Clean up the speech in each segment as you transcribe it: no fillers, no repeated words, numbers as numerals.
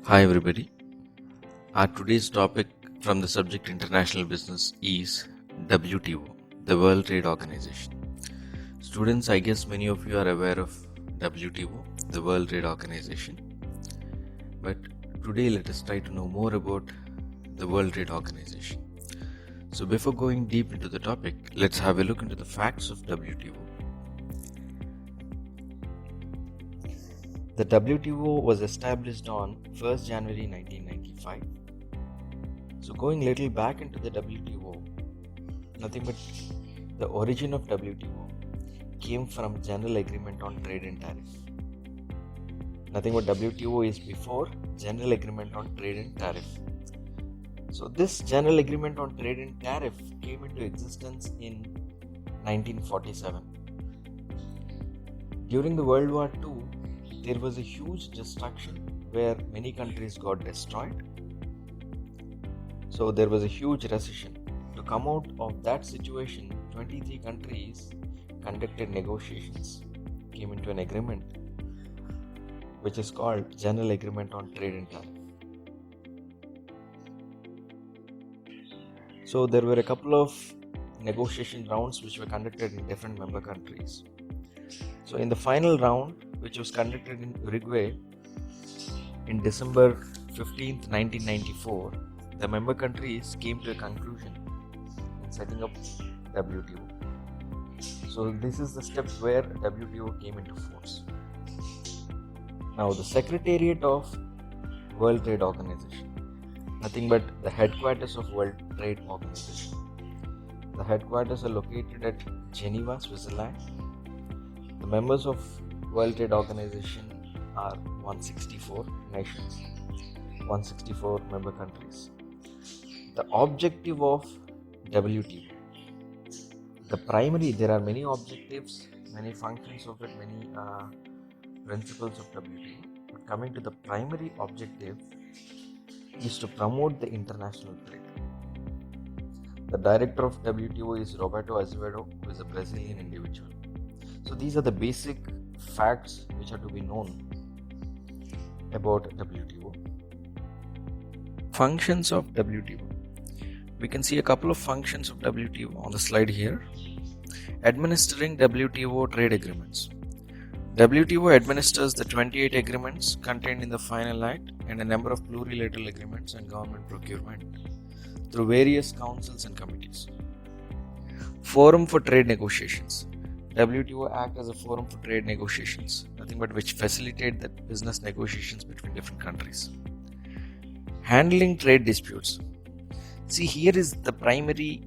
Hi everybody. Our today's topic from the subject international business is WTO, the World Trade Organization. Students, I guess many of you are aware of WTO, the World Trade Organization. But today let us try to know more about the World Trade Organization. So before going deep into the topic, let's have a look into the facts of WTO. The WTO was established on 1st January 1995. So going little back into the WTO, nothing but the origin of WTO came from General Agreement on Trade and Tariff. Nothing but WTO is before General Agreement on Trade and Tariff. So this General Agreement on Trade and Tariff came into existence in 1947. During the World War II, there was a huge destruction where many countries got destroyed. So there was a huge recession. To come out of that situation, 23 countries conducted negotiations, came into an agreement which is called General Agreement on Trade and Tariff. So there were a couple of negotiation rounds which were conducted in different member countries. So in the final round, which was conducted in Uruguay in December 15th, 1994, the member countries came to a conclusion in setting up WTO. So this is the step where WTO came into force. Now the Secretariat of World Trade Organization, nothing but the headquarters of World Trade Organization. The headquarters are located at Geneva, Switzerland. The members of World Trade Organization are 164 nations, 164 member countries. The objective of WTO, there are many objectives, many functions of it, many principles of WTO. But coming to the primary objective is to promote the international trade. The director of WTO is Roberto Azevedo, who is a Brazilian individual. So these are the basic facts which are to be known about WTO. Functions of WTO. We can see a couple of functions of WTO on the slide here. Administering WTO trade agreements. WTO administers the 28 agreements contained in the final act and a number of plurilateral agreements and government procurement through various councils and committees. Forum for trade negotiations. WTO acts as a forum for trade negotiations, nothing but which facilitate the business negotiations between different countries. Handling trade disputes. See, here is the primary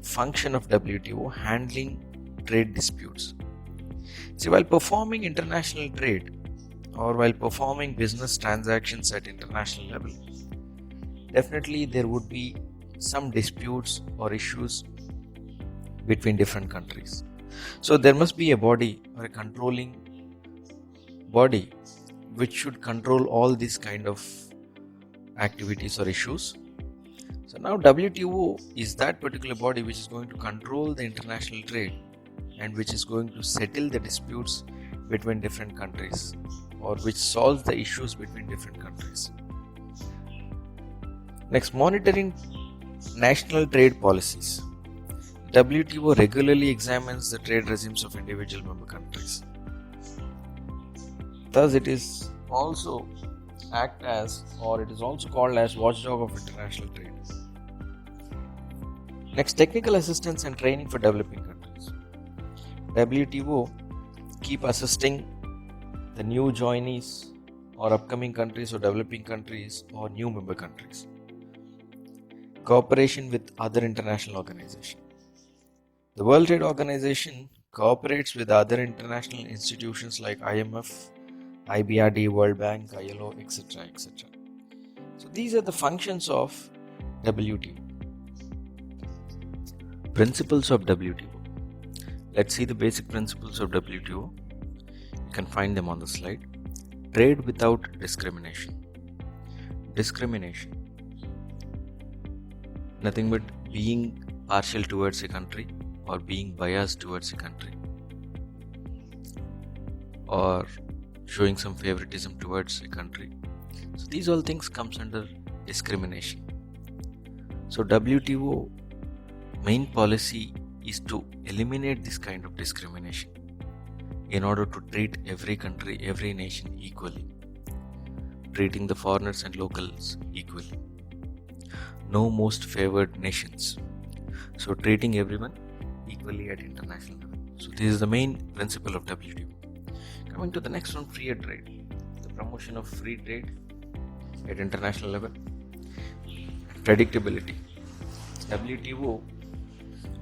function of WTO, handling trade disputes. See, while performing international trade or while performing business transactions at international level, definitely there would be some disputes or issues between different countries. So there must be a body or a controlling body which should control all these kind of activities or issues. So now WTO is that particular body which is going to control the international trade and which is going to settle the disputes between different countries or which solves the issues between different countries. Next, monitoring national trade policies. WTO regularly examines the trade regimes of individual member countries. Thus, it is also called as watchdog of international trade. Next, technical assistance and training for developing countries. WTO keep assisting the new joinees or upcoming countries or developing countries or new member countries. Cooperation with other international organizations. The World Trade Organization cooperates with other international institutions like IMF, IBRD, World Bank, ILO, etc. etc. So these are the functions of WTO. Principles of WTO. Let's see the basic principles of WTO. You can find them on the slide. Trade without discrimination. Discrimination. Nothing but being partial towards a country or being biased towards a country or showing some favoritism towards a country So these all things comes under discrimination. So WTO main policy is to eliminate this kind of discrimination in order to treat every country, every nation equally, treating the foreigners and locals equally. No most favored nations. So treating everyone equally at international level. So this is the main principle of WTO. Coming to the next one, free trade. The promotion of free trade at international level. Predictability. WTO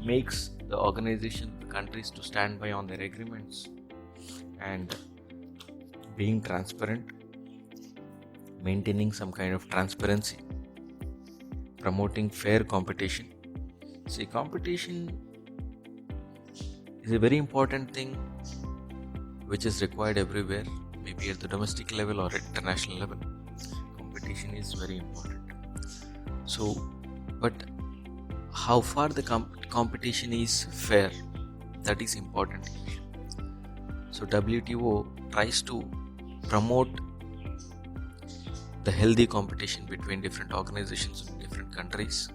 makes the organization, the countries to stand by on their agreements and being transparent, maintaining some kind of transparency, promoting fair competition. See, competition is a very important thing which is required everywhere, maybe at the domestic level or at international level. Competition is very important. So, but how far the competition is fair, that is important. So WTO tries to promote the healthy competition between different organizations in different countries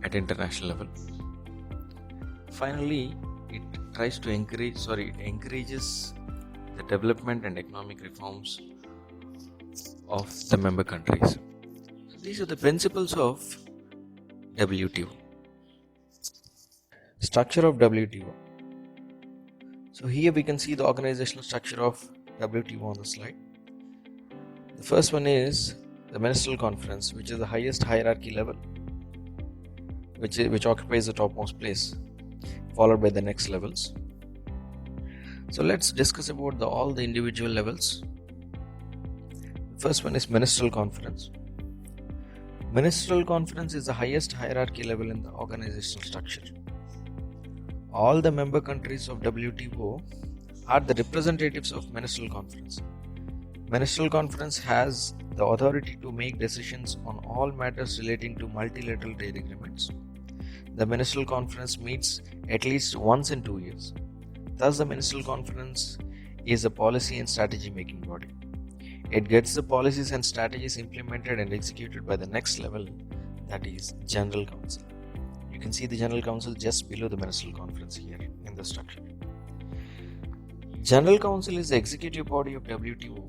at international level. Finally, it encourages the development and economic reforms of the member countries. So these are the principles of WTO. Structure of WTO. So here we can see the organizational structure of WTO on the slide. The first one is the Ministerial Conference, which is the highest hierarchy level, which occupies the topmost place, followed by the next levels. So let's discuss about all the individual levels. The first one is Ministerial Conference. Ministerial Conference is the highest hierarchy level in the organizational structure. All the member countries of WTO are the representatives of Ministerial Conference. Ministerial Conference has the authority to make decisions on all matters relating to multilateral trade agreements. The Ministerial Conference meets at least once in 2 years. Thus, the Ministerial Conference is a policy and strategy making body. It gets the policies and strategies implemented and executed by the next level, that is General Council. You can see the General Council just below the Ministerial Conference here in the structure. General Council is the executive body of WTO.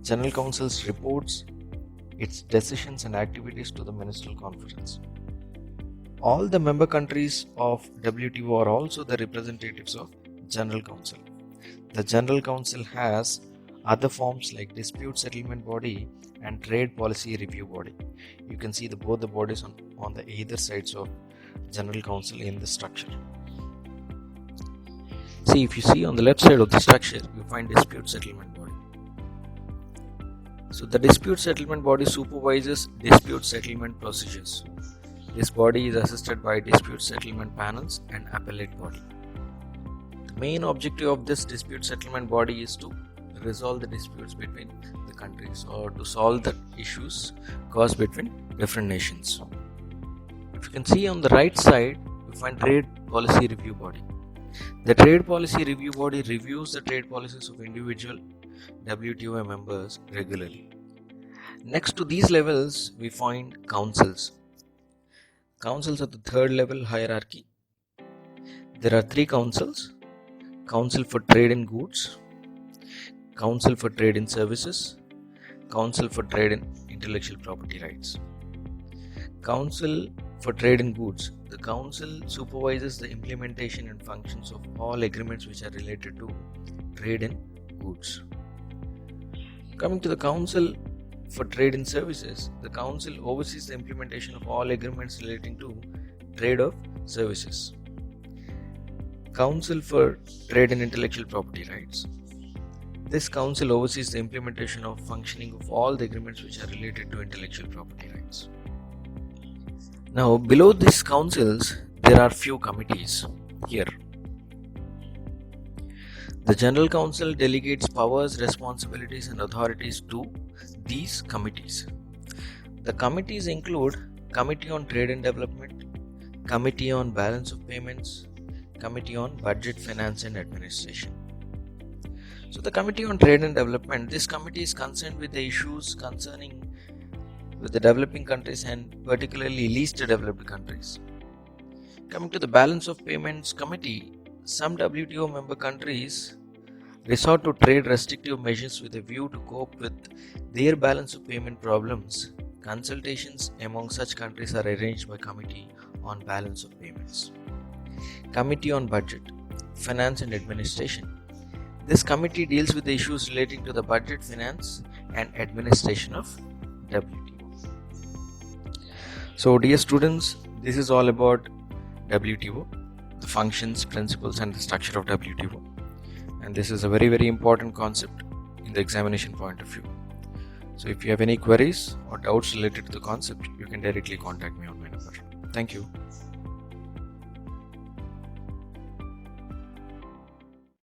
General Council reports its decisions and activities to the Ministerial Conference. All the member countries of WTO are also the representatives of General Council. The General Council has other forms like dispute settlement body and trade policy review body. You can see both the bodies on the either sides of General Council in the structure. See, if you see on the left side of the structure, you find dispute settlement body. So the dispute settlement body supervises dispute settlement procedures. This body is assisted by dispute settlement panels and appellate body. The main objective of this dispute settlement body is to resolve the disputes between the countries or to solve the issues caused between different nations. If you can see on the right side, you find trade policy review body. The trade policy review body reviews the trade policies of individual WTO members regularly. Next to these levels, we find councils. Councils are the third level hierarchy. There are 3 councils: Council for Trade in Goods, Council for Trade in Services, Council for Trade in Intellectual Property Rights. Council for Trade in Goods. The Council supervises the implementation and functions of all agreements which are related to trade in goods. Coming to the Council for Trade in Services, the Council oversees the implementation of all agreements relating to trade of services. Council for Trade in Intellectual Property Rights. This council oversees the implementation of functioning of all the agreements which are related to intellectual property rights. Now, below these councils, there are few committees here. The General Council delegates powers, responsibilities and authorities to these committees. The committees include Committee on Trade and Development, Committee on Balance of Payments, Committee on Budget, Finance and Administration. So the Committee on Trade and Development, this committee is concerned with the issues concerning with the developing countries and particularly least developed countries. Coming to the Balance of Payments Committee, some WTO member countries resort to trade restrictive measures with a view to cope with their balance of payment problems. Consultations among such countries are arranged by Committee on Balance of Payments. Committee on Budget, Finance and Administration. This committee deals with the issues relating to the budget, finance and administration of WTO. So dear students, this is all about WTO, the functions, principles and the structure of WTO. And this is a very important concept in the examination point of view. So if you have any queries or doubts related to the concept, you can directly contact me on my number. Thank you.